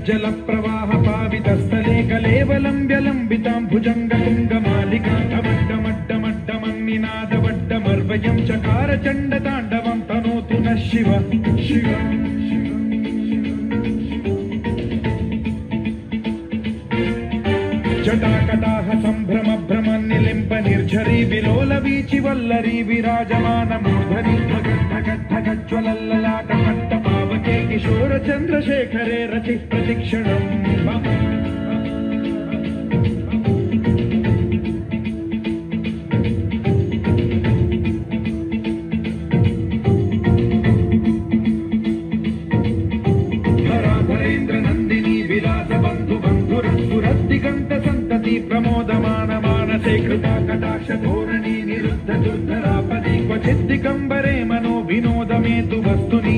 जल प्रवाह पावितस्थले कलेवलम्ब्यलम्बितां भुजङ्गतुङ्गमालिकान्तमड्डमड्डमड्डमन्निनादवड्डमर्वयं चकार चण्डताण्डवं तनोतु नः शिव शिव जटाकटाह सम्भ्रम भ्रमन्निलिम्प निर्झरी विलोल वीचि वल्लरी विराजमान मूर्धनि धगद्धगद्धगज्ज्वलल्ललाट कट्टपावके किशोर चन्द्रशेखरे रचिः प्रतिक्षणम् धराधरेन्द्र नन्दिनी विलास बन्धु बन्धुरस्फुरद्दिगन्त सन्तति प्रमोदमान मानसे कृपा कटाक्ष धोरणी निरुद्ध दुर्धरापदि क्वचित् दिगम्बरे मनो विनोदमेतु वस्तुनि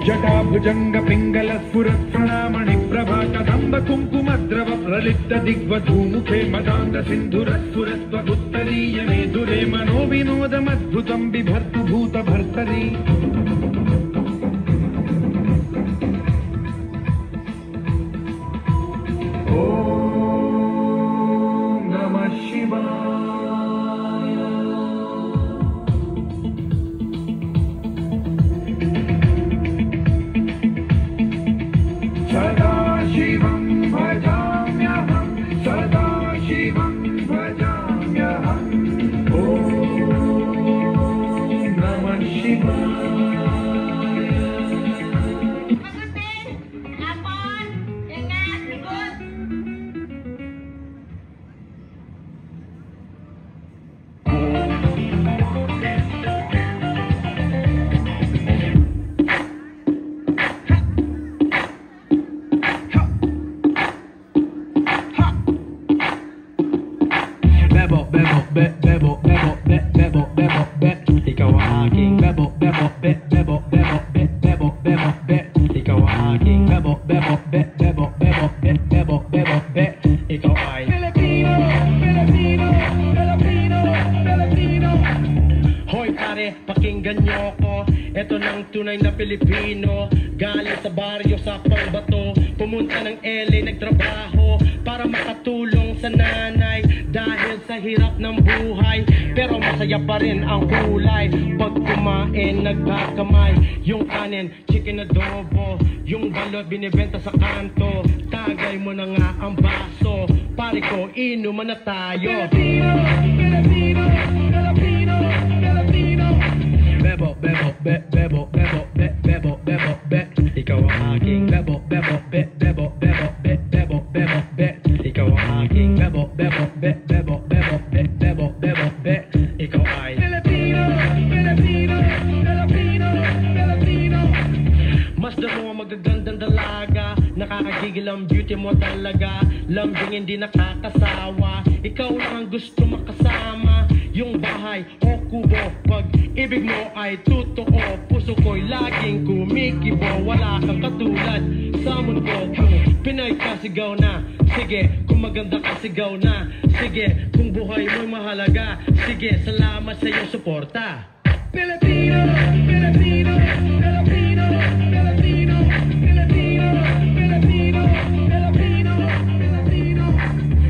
जटाभुजंग पिंगल स्फुरत् प्रणामणि प्रभा कदम्ब कुंकुमद्रव प्रलिप्त दिग्वधूमुखे मदान्ध सिन्धुरस्फुरत्वगुत्तरीय मेदुरे मनो विनोदमद्भुतं बिभर्तु भूत भर्तरि ओम नमः शिवाय। सदा शिवं भजाम्यहं सदा शिवं भजाम्यहम् ॐ नमः शिवाय। Pakinggan nyo ko, eto ng tunay na Pilipino. Galing sa baryo sa Pangbato, pumunta ng LA nagtrabaho para makatulong sa nanay dahil sa hirap ng buhay. Pero masaya pa rin ang kulay pag kumain nagkakamay. Yung kanin, chicken adobo, yung balot binibenta sa kanto. Tagay mo na nga ang baso, pare ko inuman na tayo. Filipino, Filipino, Filipino, Filipino. Bebo, bebo, be, bebo, bebo, be, bebo, bebo, be. Ikaw ang aking bebo, bebo, be, bebo, bebo, be, bebo, bebo, be. Ikaw ang aking bebo, bebo, be, bebo, bebo, be, bebo, bebo, be. Ikaw ay Filipino, Filipino, Filipino, Filipino. Masdan mo ang magagandang dalaga, nakakagigil ang beauty mo talaga. Lambing hindi nakakasawa, ikaw lang ang gusto makasama. Yung bahay o kubo, pag ibig mo ay totoo. Puso ko'y laging kumikibo, wala kang katulad sa mundo. Kung Pinoy ka, sigaw na. Sige, kung maganda ka, sigaw na. Sige, kung buhay mo'y mahalaga. Sige, salamat sa iyong suporta. Filipino, Filipino, Filipino, Filipino, Filipino, Filipino, Filipino, Filipino.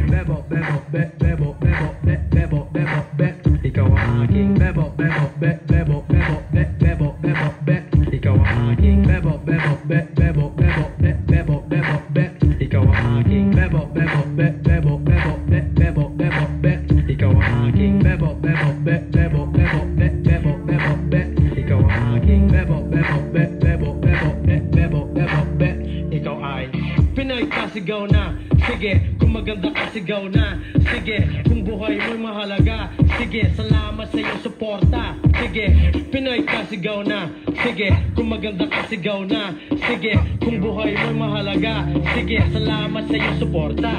Bebo, bebo, be, bebo, bebo, be, bebo, bebo, be. Ikaw ang aking bebo, bebo, be, bebo, bebo, be, bebo, bebo, be. Ikaw ang aking bebo, bebo, be, bebo, bebo, be, bebo, bebo, be. Ikaw ang aking bebo, bebo, be, bebo, bebo, be, bebo, bebo, be. Ikaw ang aking bebo, bebo, be, bebo, bebo, be, bebo, bebo, be. Ikaw ang aking bebo, bebo, be, bebo, bebo, be, bebo. sigaw na. Sige, kung maganda ka, sigaw na. Sige, kung buhay mo'y mahalaga. Sige, salamat sa iyong suporta. Sige, Pinoy ka, sigaw na. Sige, kung maganda ka, sigaw na. Sige, kung buhay mo'y mahalaga. Sige, salamat sa iyong suporta.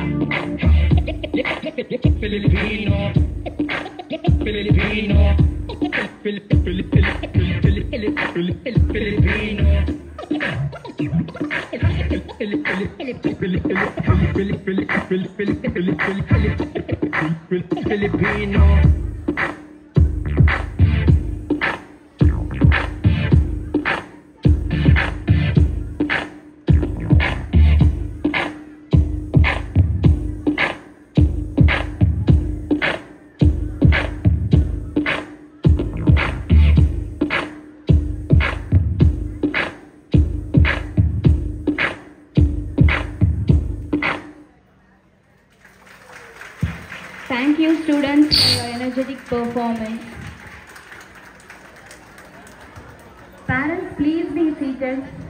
Pilipino, Pilipino, Filipino. Thank you, students, for your energetic performance. Parents, please be seated.